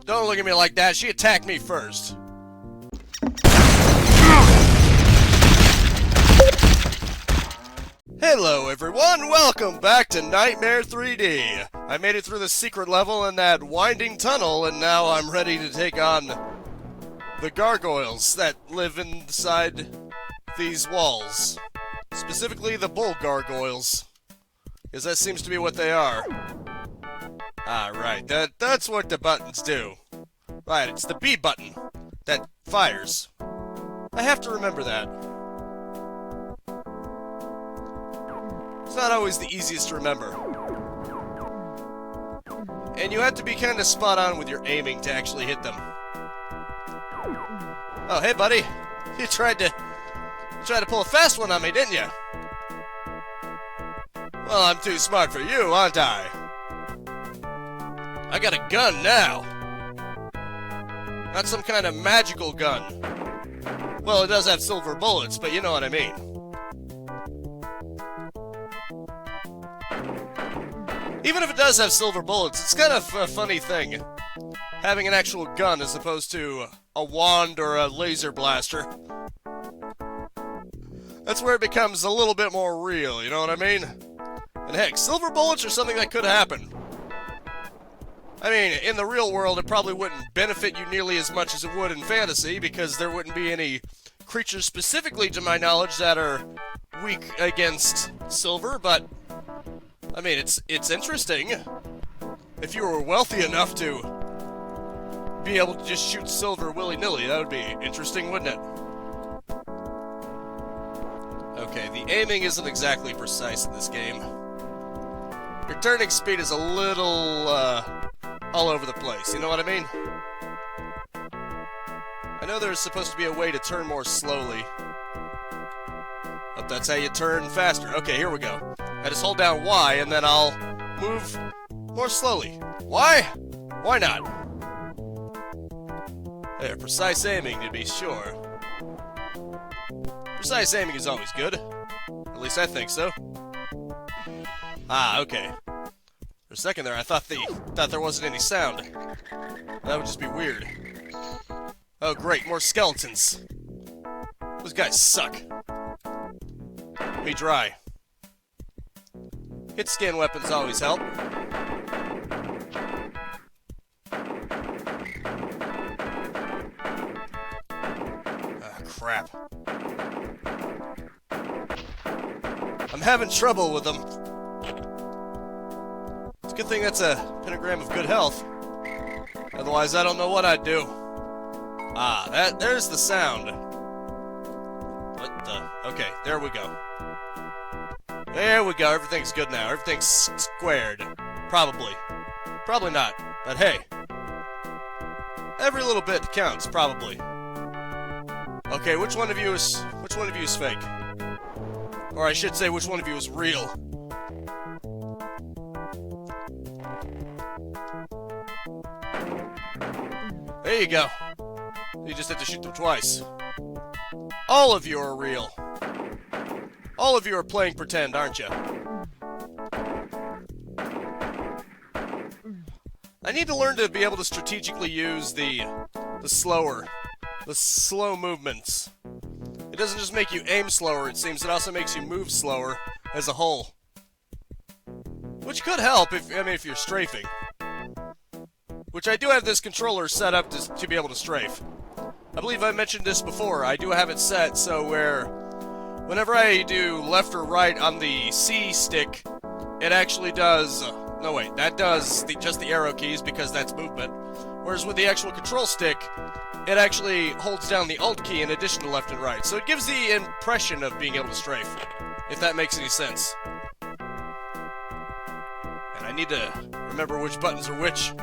Don't look at me like that. She attacked me first. Hello everyone, welcome back to Nitemare 3D. I made it through the secret level in that winding tunnel, and now I'm ready to take on the gargoyles that live inside these walls. Specifically the bull gargoyles, because that seems to be what they are. Ah, right, that's what the buttons do. Right, it's the B button that fires. I have to remember that. It's not always the easiest to remember. And you have to be kind of spot on with your aiming to actually hit them. Oh, hey buddy. You tried to pull a fast one on me, didn't you? Well, I'm too smart for you, aren't I? I got a gun now. Not some kind of magical gun. Well, it does have silver bullets, but you know what I mean. Even if it does have silver bullets, it's kind of a funny thing, having an actual gun as opposed to a wand or a laser blaster. That's where it becomes a little bit more real, you know what I mean? And heck, silver bullets are something that could happen. I mean, in the real world, it probably wouldn't benefit you nearly as much as it would in fantasy, because there wouldn't be any creatures specifically, to my knowledge, that are weak against silver, but I mean, it's interesting. If you were wealthy enough to be able to just shoot silver willy-nilly, that would be interesting, wouldn't it? Okay, the aiming isn't exactly precise in this game. Your turning speed is a little, all over the place, you know what I mean? I know there's supposed to be a way to turn more slowly. But that's how you turn faster. Okay, here we go. I just hold down Y, and then I'll move more slowly. Why? Why not? There, precise aiming to be sure. Precise aiming is always good. At least I think so. Ah, okay. For a second there, I thought there wasn't any sound. That would just be weird. Oh great, more skeletons. Those guys suck. Let me dry. Hit scan weapons always help. Ah, crap. I'm having trouble with them. It's a good thing that's a pentagram of good health. Otherwise, I don't know what I'd do. Ah, there's the sound. What the? Okay, there we go. There we go, everything's good now. Everything's squared. Probably. Probably not, but hey. Every little bit counts, probably. Okay, which one of you is fake? Or I should say, which one of you is real? There you go. You just have to shoot them twice. All of you are real. All of you are playing pretend, aren't you? I need to learn to be able to strategically use the slow movements. It doesn't just make you aim slower, it seems, it also makes you move slower as a whole. Which could help if you're strafing. Which I do have this controller set up to be able to strafe. I believe I mentioned this before. I do have it set so where whenever I do left or right on the C stick, it actually does... no, wait, that does just the arrow keys because that's movement. Whereas with the actual control stick, it actually holds down the Alt key in addition to left and right. So it gives the impression of being able to strafe, if that makes any sense. And I need to remember which buttons are which.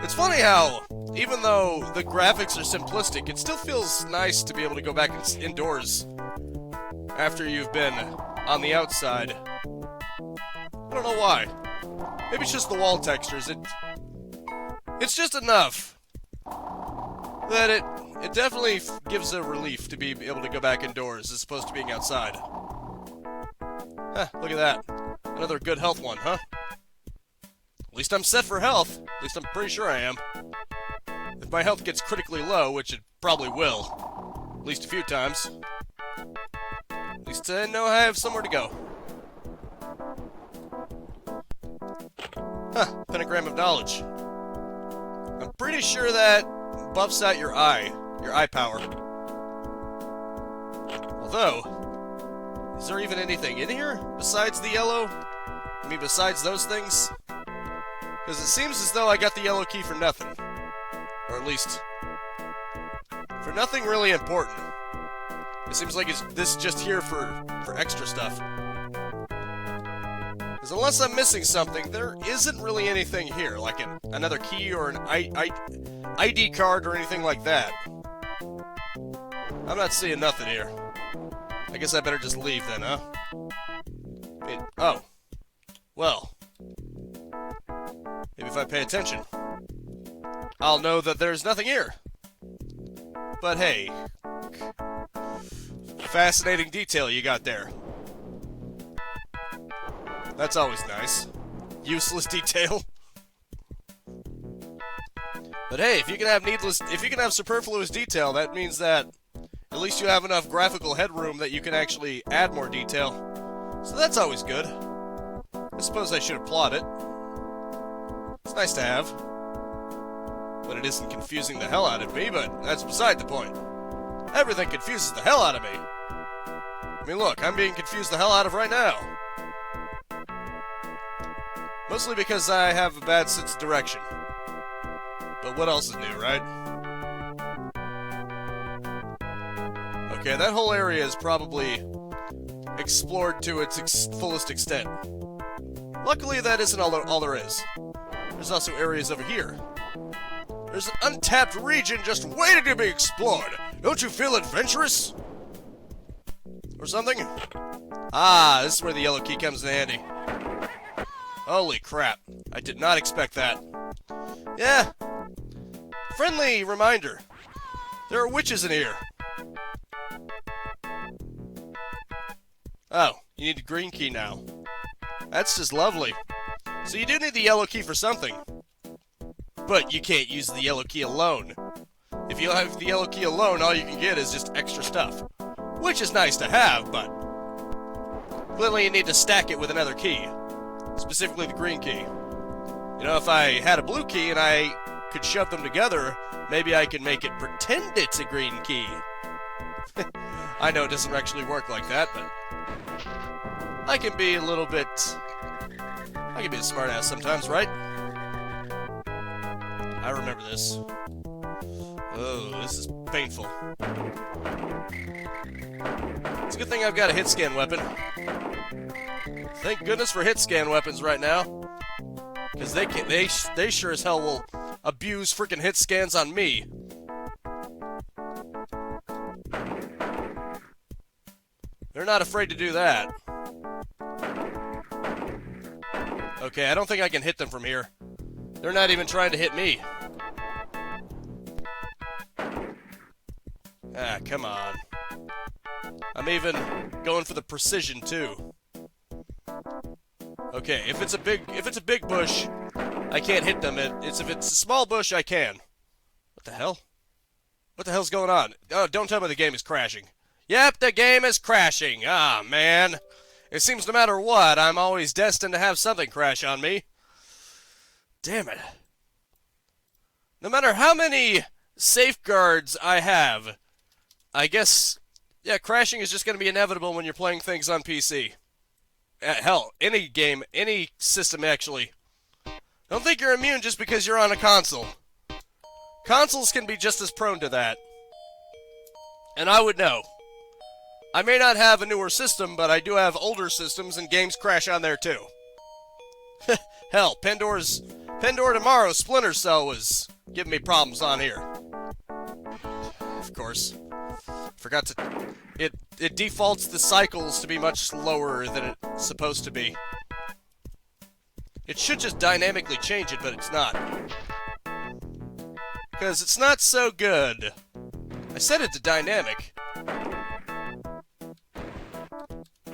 It's funny how, even though the graphics are simplistic, it still feels nice to be able to go back indoors after you've been on the outside. I don't know why. Maybe it's just the wall textures. It's just enough that it definitely gives a relief to be able to go back indoors as opposed to being outside. Huh, look at that. Another good health one, huh? At least I'm set for health. At least I'm pretty sure I am. If my health gets critically low, which it probably will, at least a few times, at least I know I have somewhere to go. Huh, pentagram of knowledge. I'm pretty sure that buffs out your eye power. Although, is there even anything in here besides the yellow? I mean, besides those things? Because it seems as though I got the yellow key for nothing. Or at least, for nothing really important. It seems like this is just here for extra stuff. Because unless I'm missing something, there isn't really anything here, like another key or an ID card or anything like that. I'm not seeing nothing here. I guess I better just leave then, huh? Oh. Well. Maybe if I pay attention, I'll know that there's nothing here. But hey, fascinating detail you got there. That's always nice. Useless detail. But hey, if you can have superfluous detail, that means that at least you have enough graphical headroom that you can actually add more detail. So that's always good. I suppose I should applaud it. It's nice to have. But it isn't confusing the hell out of me, but that's beside the point. Everything confuses the hell out of me. I mean, look, I'm being confused the hell out of right now. Mostly because I have a bad sense of direction. But what else is new, right? Okay, that whole area is probably explored to its fullest extent. Luckily, that isn't all there is. There's also areas over here. There's an untapped region just waiting to be explored. Don't you feel adventurous? Or something? Ah, this is where the yellow key comes in handy. Holy crap. I did not expect that. Yeah. Friendly reminder. There are witches in here. Oh, you need a green key now. That's just lovely. So you do need the yellow key for something. But you can't use the yellow key alone. If you have the yellow key alone, all you can get is just extra stuff. Which is nice to have, but clearly you need to stack it with another key. Specifically the green key. You know, if I had a blue key and I could shove them together, maybe I could make it pretend it's a green key. I know it doesn't actually work like that, but I can be a smartass sometimes, right? I remember this. Oh, this is painful. It's a good thing I've got a hit scan weapon. Thank goodness for hit scan weapons right now. Because they sure as hell will abuse freaking hit scans on me. They're not afraid to do that. Okay, I don't think I can hit them from here. They're not even trying to hit me. Ah, come on. I'm even going for the precision too. Okay, if it's a big bush, I can't hit them. If it's a small bush, I can. What the hell? What the hell's going on? Oh, don't tell me the game is crashing. Yep, the game is crashing. Ah, man. It seems no matter what, I'm always destined to have something crash on me. Damn it. No matter how many safeguards I have, I guess, yeah, crashing is just going to be inevitable when you're playing things on PC. Hell, any game, any system, actually. Don't think you're immune just because you're on a console. Consoles can be just as prone to that. And I would know. I may not have a newer system, but I do have older systems, and games crash on there too. Hell, Pandora Tomorrow Splinter Cell was giving me problems on here. Of course. Forgot to... It defaults the cycles to be much slower than it's supposed to be. It should just dynamically change it, but it's not. Because it's not so good. I set it to dynamic.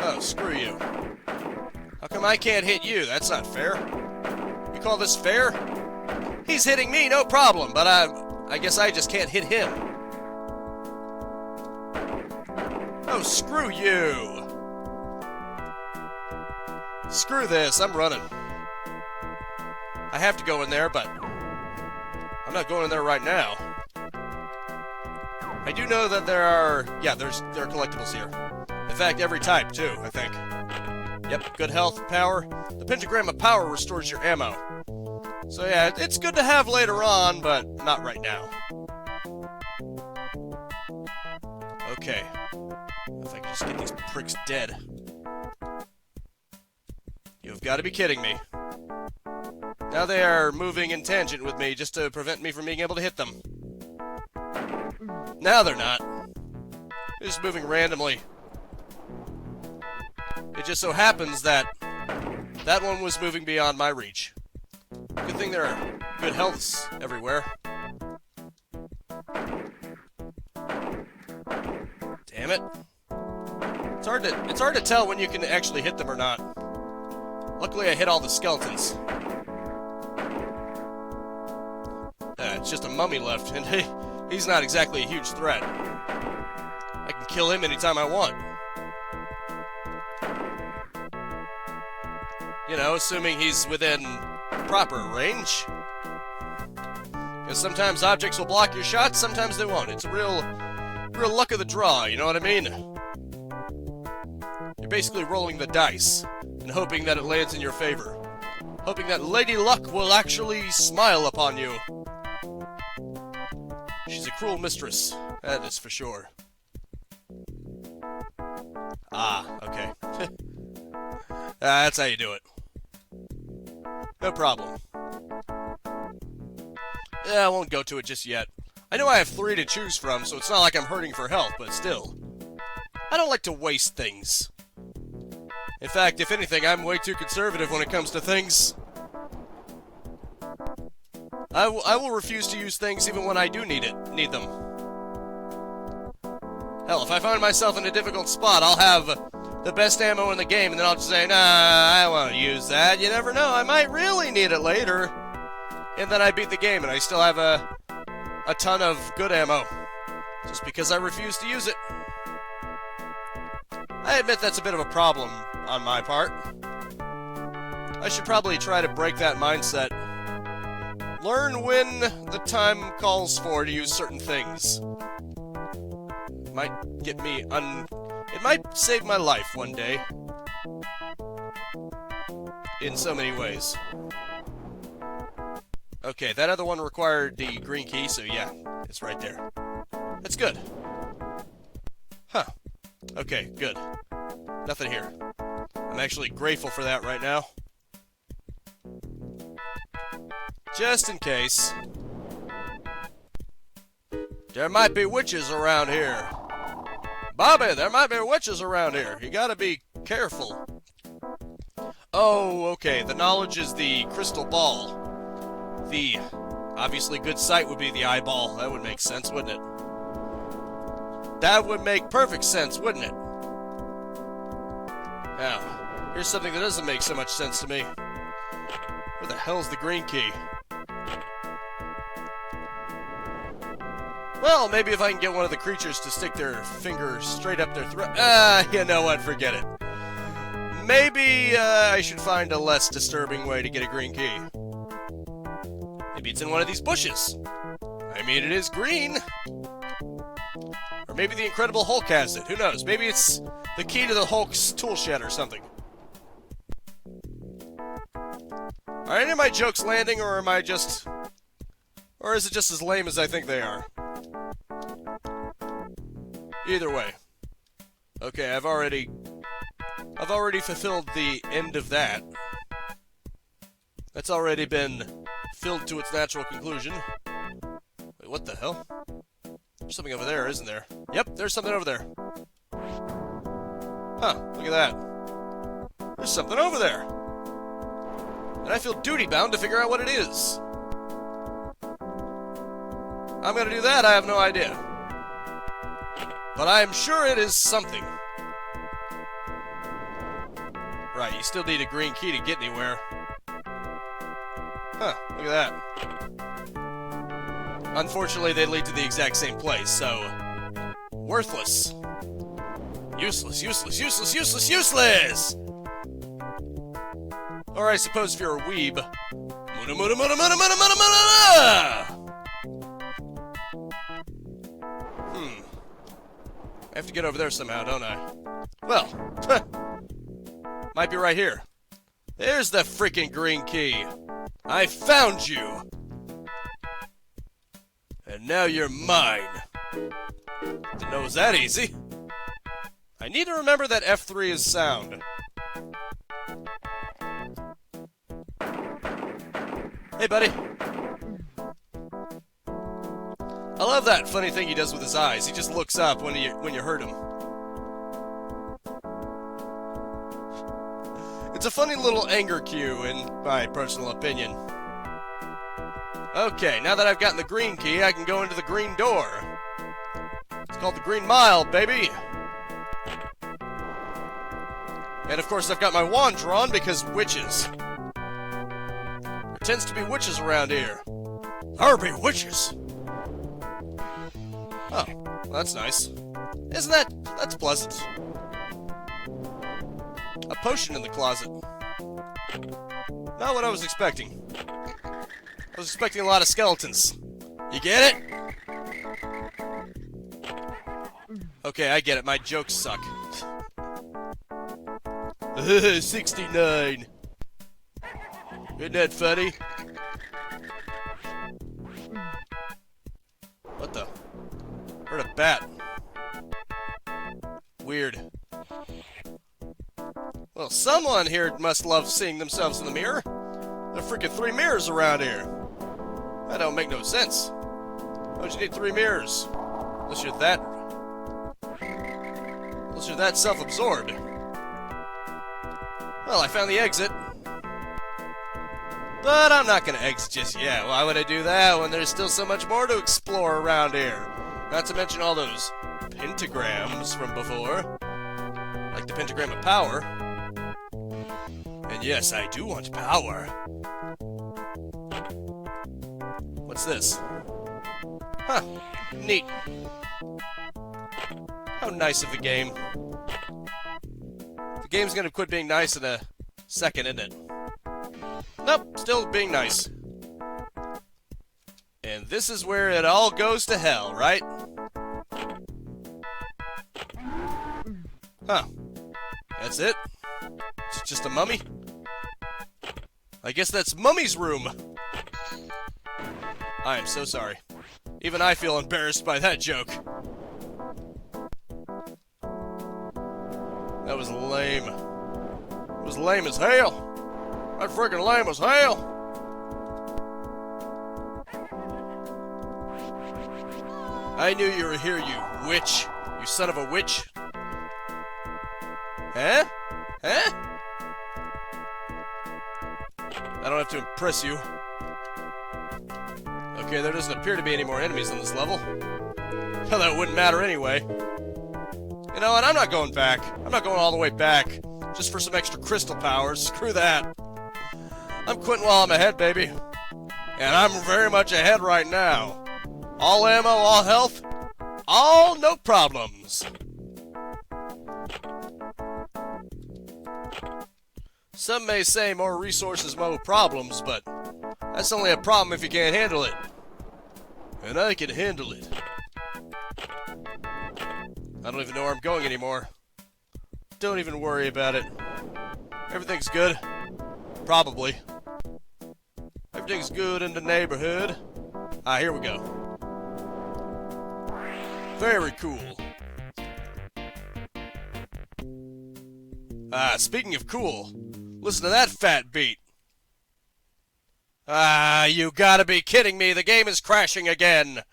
Oh, screw you. How come I can't hit you? That's not fair. You call this fair? He's hitting me, no problem, but I guess I just can't hit him. Oh, screw you. Screw this, I'm running. I have to go in there, but I'm not going in there right now. I do know that there are collectibles here. In fact, every type, too, I think. Yep, good health, power. The pentagram of power restores your ammo. So yeah, it's good to have later on, but not right now. Okay. If I can just get these pricks dead. You've got to be kidding me. Now they are moving in tangent with me just to prevent me from being able to hit them. Now they're not. They're just moving randomly. It just so happens that that one was moving beyond my reach. Good thing there are good healths everywhere. Damn it. It's hard to tell when you can actually hit them or not. Luckily I hit all the skeletons. It's just a mummy left, and he's not exactly a huge threat. I can kill him anytime I want. You know, assuming he's within proper range. Because sometimes objects will block your shots, sometimes they won't. It's a real luck of the draw, you know what I mean? You're basically rolling the dice and hoping that it lands in your favor. Hoping that Lady Luck will actually smile upon you. She's a cruel mistress, that is for sure. Ah, okay. That's how you do it. No problem. Yeah, I won't go to it just yet. I know I have 3 to choose from, so it's not like I'm hurting for health, but still. I don't like to waste things. In fact, if anything, I'm way too conservative when it comes to things. I will refuse to use things even when I do need them. Hell, if I find myself in a difficult spot, I'll have the best ammo in the game, and then I'll just say, nah, I won't use that. You never know, I might really need it later. And then I beat the game, and I still have a ton of good ammo. Just because I refuse to use it. I admit that's a bit of a problem on my part. I should probably try to break that mindset. Learn when the time calls for to use certain things. It might get me It might save my life one day. In so many ways. Okay, that other one required the green key, so yeah, it's right there. That's good. Huh. Okay, good. Nothing here. I'm actually grateful for that right now. Just in case. There might be witches around here. Bobby, there might be witches around here. You gotta be careful. Oh, okay. The knowledge is the crystal ball. The obviously good sight would be the eyeball. That would make sense, wouldn't it? That would make perfect sense, wouldn't it? Now, here's something that doesn't make so much sense to me. Where the hell's the green key? Well, maybe if I can get one of the creatures to stick their finger straight up their throat. You know what? Forget it. Maybe I should find a less disturbing way to get a green key. Maybe it's in one of these bushes. I mean, it is green. Or maybe the Incredible Hulk has it. Who knows? Maybe it's the key to the Hulk's tool shed or something. Are any of my jokes landing, or am I just... Or is it just as lame as I think they are? Either way. Okay, I've already fulfilled the end of that. That's already been filled to its natural conclusion. Wait, what the hell? There's something over there, isn't there? Yep, there's something over there. Huh, look at that. There's something over there. And I feel duty-bound to figure out what it is. I'm gonna do that, I have no idea. But I'm sure it is something. Right, you still need a green key to get anywhere. Huh, look at that. Unfortunately, they lead to the exact same place, so... worthless. Useless, useless, useless, useless, useless! Or I suppose if you're a weeb... Muna, muna, muna, muna, muna, muna, muna! I have to get over there somehow, don't I? Well, might be right here. There's the freaking green key. I found you! And now you're mine. Didn't know it was that easy. I need to remember that F3 is sound. Hey, buddy. I love that funny thing he does with his eyes. He just looks up when you hurt him. It's a funny little anger cue, in my personal opinion. Okay, now that I've gotten the green key, I can go into the green door. It's called the Green Mile, baby! And of course I've got my wand drawn because witches. There tends to be witches around here. There be witches! Oh, well, that's nice. That's pleasant. A potion in the closet. Not what I was expecting. I was expecting a lot of skeletons. You get it? Okay, I get it. My jokes suck. 69. Isn't that funny? What the? Heard a bat. Weird. Well, someone here must love seeing themselves in the mirror. There are freaking 3 mirrors around here. That don't make no sense. Why'd you need 3 mirrors? Unless you're that self-absorbed. Well, I found the exit. But I'm not gonna exit just yet. Why would I do that when there's still so much more to explore around here? Not to mention all those pentagrams from before. Like the pentagram of power. And yes, I do want power. What's this? Huh. Neat. How nice of the game. The game's gonna quit being nice in a second, isn't it? Nope, still being nice. And this is where it all goes to hell, right? Huh. That's it? It's just a mummy? I guess that's Mummy's room. I am so sorry. Even I feel embarrassed by that joke. That was lame. It was lame as hell. That freaking lame as hell. I knew you were here, you witch. You son of a witch. Huh? Huh? I don't have to impress you. Okay, there doesn't appear to be any more enemies on this level. Hell, that wouldn't matter anyway. You know what? I'm not going back. I'm not going all the way back. Just for some extra crystal powers. Screw that. I'm quitting while I'm ahead, baby. And I'm very much ahead right now. All ammo, all health, all no problems. Some may say more resources, more problems, but that's only a problem if you can't handle it. And I can handle it. I don't even know where I'm going anymore. Don't even worry about it. Everything's good. Probably. Everything's good in the neighborhood. Ah, here we go. Very cool. Ah, speaking of cool, listen to that fat beat. Ah, you gotta be kidding me. The game is crashing again.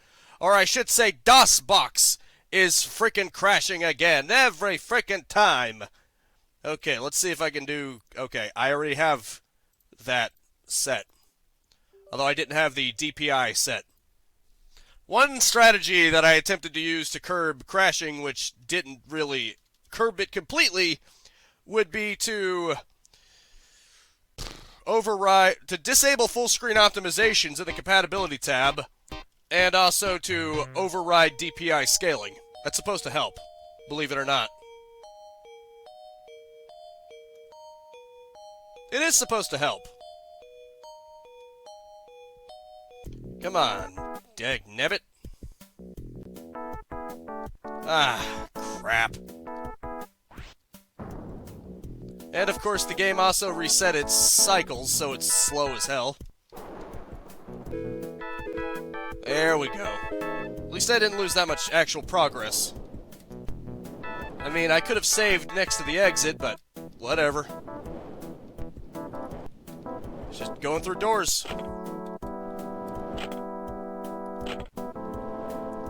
Or I should say DOSBox is frickin' crashing again. Every frickin' time. Okay, let's see if I can do... Okay, I already have that set. Although I didn't have the DPI set. One strategy that I attempted to use to curb crashing, which didn't really curb it completely, would be to disable full screen optimizations in the compatibility tab, and also to override DPI scaling. That's supposed to help, believe it or not. It is supposed to help. Come on, dagnabbit. Ah, crap. And of course, the game also reset its cycles, so it's slow as hell. There we go. At least I didn't lose that much actual progress. I mean, I could have saved next to the exit, but whatever. Just going through doors.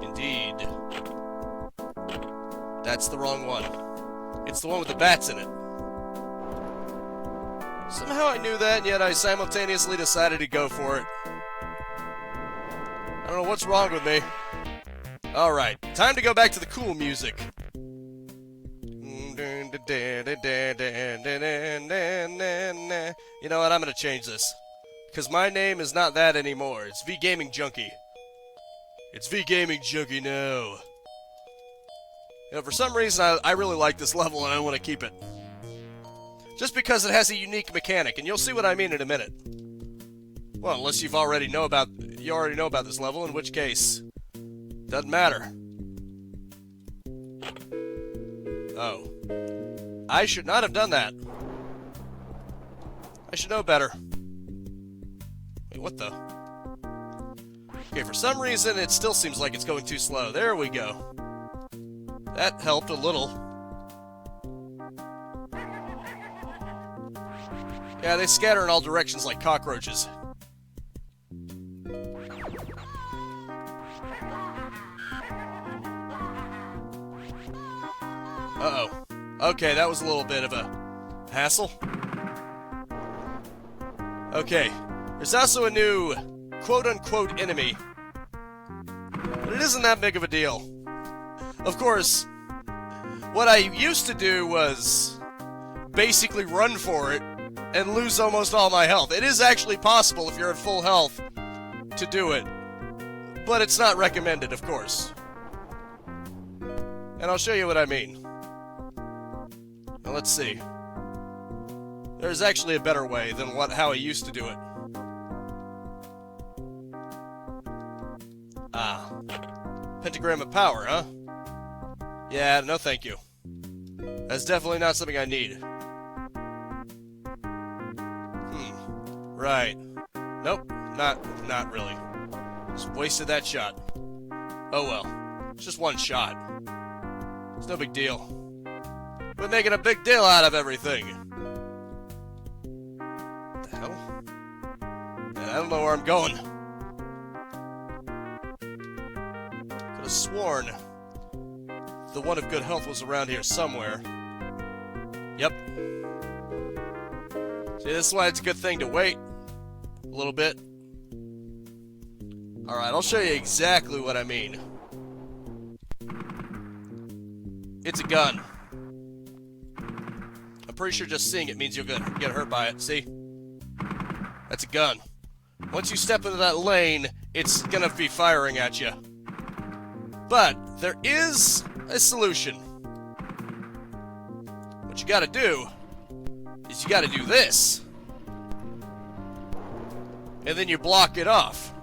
Indeed. That's the wrong one. It's the one with the bats in it. Somehow I knew that, and yet I simultaneously decided to go for it. I don't know what's wrong with me. Alright, time to go back to the cool music. You know what, I'm gonna change this. Because my name is not that anymore. It's V Gaming Junkie. It's V Gaming Junkie now. You know, for some reason, I really like this level and I want to keep it. Just because it has a unique mechanic, and you'll see what I mean in a minute. Well, unless you already know about this level, in which case, doesn't matter. Oh. I should not have done that. I should know better. Wait, what the? Okay, for some reason, it still seems like it's going too slow. There we go. That helped a little. Yeah, they scatter in all directions like cockroaches. Uh-oh. Okay, that was a little bit of a hassle. Okay, there's also a new quote-unquote enemy. But it isn't that big of a deal. Of course, what I used to do was basically run for it and lose almost all my health. It is actually possible if you're at full health to do it, but it's not recommended, of course. And I'll show you what I mean. Now, let's see. There's actually a better way than how I used to do it. Ah. Pentagram of power, huh? Yeah, no thank you. That's definitely not something I need. Right. Nope, not really. Just wasted that shot. Oh well. It's just one shot. It's no big deal. We're making a big deal out of everything. What the hell? Man, I don't know where I'm going. Could have sworn the one of good health was around here somewhere. Yep. See, this is why it's a good thing to wait a little bit. Alright, I'll show you exactly what I mean. It's a gun. I'm pretty sure just seeing it means you'll get hurt by it. See? That's a gun. Once you step into that lane, it's gonna be firing at you. But there is a solution. What you gotta do is you gotta do this. And then you block it off.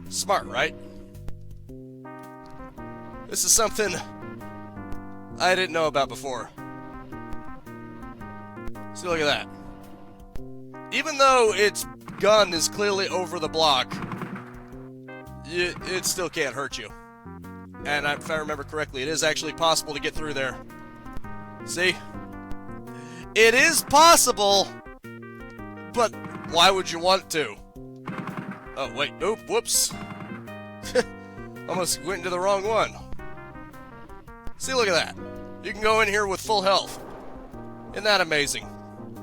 Smart, right? This is something I didn't know about before. See, look at that. Even though its gun is clearly over the block, it still can't hurt you. And if I remember correctly, it is actually possible to get through there. See? It is possible, but why would you want to? Oh, wait. Oop, whoops. Almost went into the wrong one. See, look at that. You can go in here with full health. Isn't that amazing?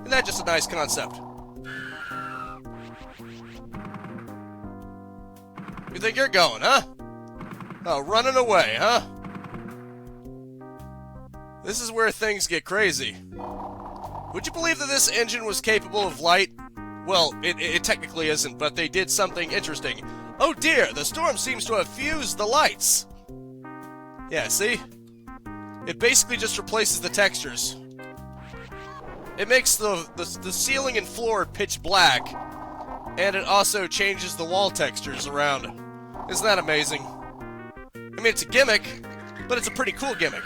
Isn't that just a nice concept? You think you're going, huh? Oh, running away, huh? This is where things get crazy. Would you believe that this engine was capable of light? Well, it technically isn't, but they did something interesting. Oh dear, the storm seems to have fused the lights. Yeah, see? It basically just replaces the textures. It makes the ceiling and floor pitch black, and it also changes the wall textures around. Isn't that amazing? I mean, it's a gimmick, but it's a pretty cool gimmick.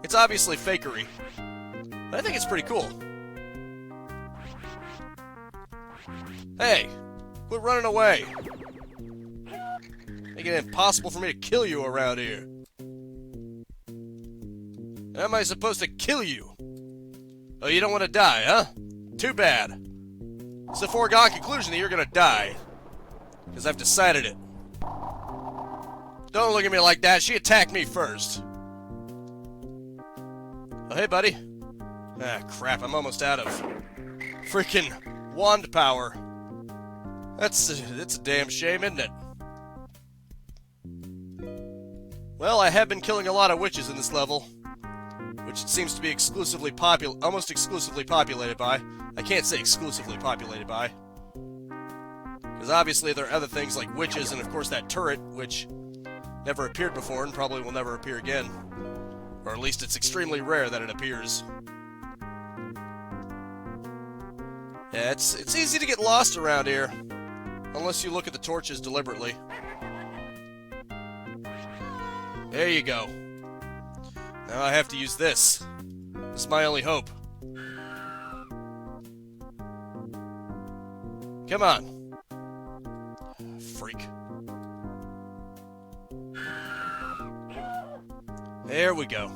It's obviously fakery, but I think it's pretty cool. Hey, quit running away. Making it impossible for me to kill you around here. How am I supposed to kill you? Oh, you don't want to die, huh? Too bad. It's a foregone conclusion that you're gonna die. Because I've decided it. Don't look at me like that. She attacked me first. Oh, hey, buddy. Ah, crap. I'm almost out of freaking wand power. It's a damn shame, isn't it? Well, I have been killing a lot of witches in this level, which it seems to be almost exclusively populated by. I can't say exclusively populated by, because obviously there are other things like witches and of course that turret, which never appeared before and probably will never appear again. Or at least it's extremely rare that it appears. Yeah, it's easy to get lost around here, unless you look at the torches deliberately. There you go. Now I have to use this. This is my only hope. Come on. Freak. There we go.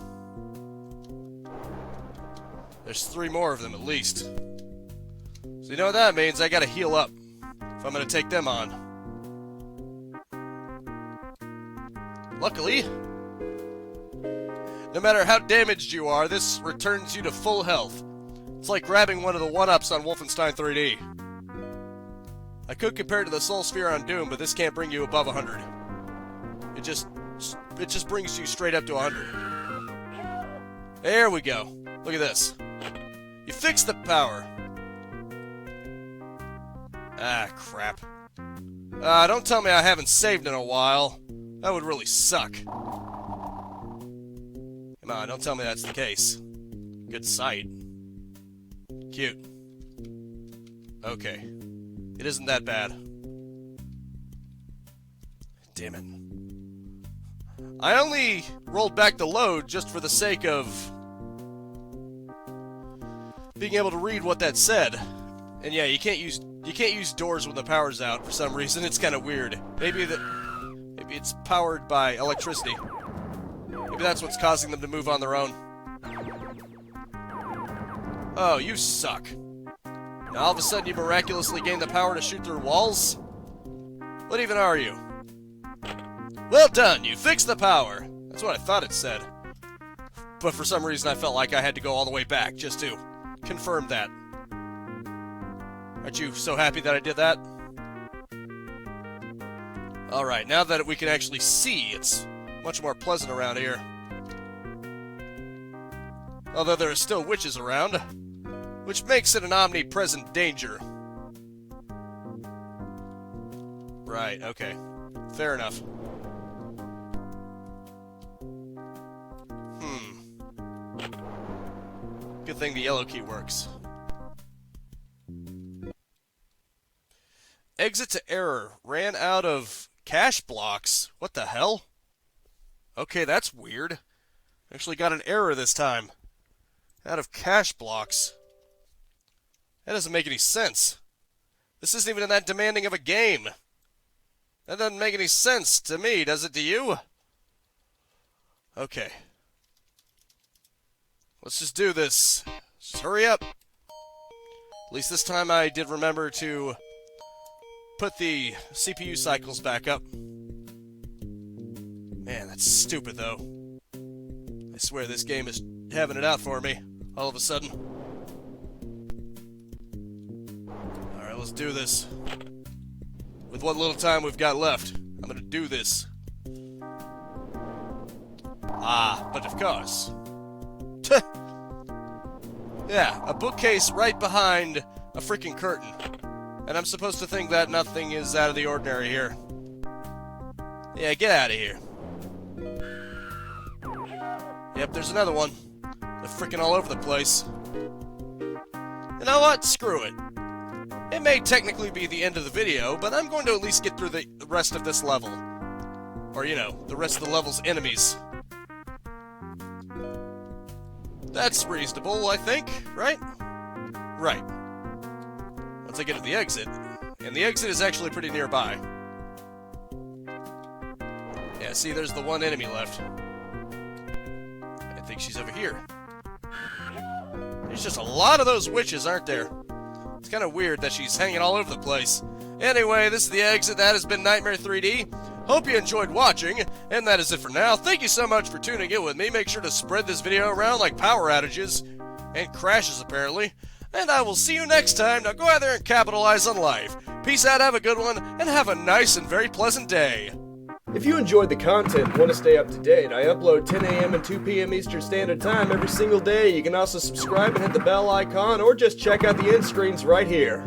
There's 3 more of them at least. So you know what that means? I gotta heal up if I'm gonna take them on. Luckily, no matter how damaged you are, this returns you to full health. It's like grabbing one of the 1-ups on Wolfenstein 3D. I could compare it to the Soul Sphere on Doom, but this can't bring you above 100. It just brings you straight up to 100. There we go. Look at this. You fixed the power. Ah, crap. Don't tell me I haven't saved in a while. That would really suck. Come on, don't tell me that's the case. Good sight. Cute. Okay. It isn't that bad. Damn it. I only rolled back the load just for the sake of being able to read what that said. And yeah, you can't use doors when the power's out for some reason. It's kind of weird. Maybe it's powered by electricity. Maybe that's what's causing them to move on their own. Oh, you suck. Now all of a sudden you miraculously gain the power to shoot through walls? What even are you? Well done, you fixed the power. That's what I thought it said. But for some reason I felt like I had to go all the way back just to confirm that. Aren't you so happy that I did that? Alright, now that we can actually see, it's much more pleasant around here. Although there are still witches around, which makes it an omnipresent danger. Right, okay. Fair enough. Good thing the yellow key works. Exit to error. Ran out of cache blocks. What the hell? Okay, that's weird. Actually got an error this time. Out of cache blocks. That doesn't make any sense. This isn't even that demanding of a game. That doesn't make any sense to me, does it to you? Okay. Let's just do this. Just hurry up. At least this time I did remember to put the CPU cycles back up. Man, that's stupid though. I swear this game is having it out for me all of a sudden. Alright, let's do this. With what little time we've got left, I'm gonna do this. But of course. Yeah, a bookcase right behind a freaking curtain. And I'm supposed to think that nothing is out of the ordinary here. Yeah, get out of here. Yep, there's another one. They're freaking all over the place. You know what? Screw it. It may technically be the end of the video, but I'm going to at least get through the rest of this level. Or, you know, the rest of the level's enemies. That's reasonable, I think, right? Right. Once I get to the exit, and the exit is actually pretty nearby. Yeah, see, there's the one enemy left. I think she's over here. There's just a lot of those witches, aren't there? It's kind of weird that she's hanging all over the place. Anyway, this is the exit. That has been Nitemare 3D. Hope you enjoyed watching, and that is it for now. Thank you so much for tuning in with me. Make sure to spread this video around like power outages, and crashes apparently. And I will see you next time. Now go out there and capitalize on life. Peace out, have a good one, and have a nice and very pleasant day. If you enjoyed the content and want to stay up to date, I upload 10 a.m. and 2 p.m. Eastern Standard Time every single day. You can also subscribe and hit the bell icon, or just check out the end screens right here.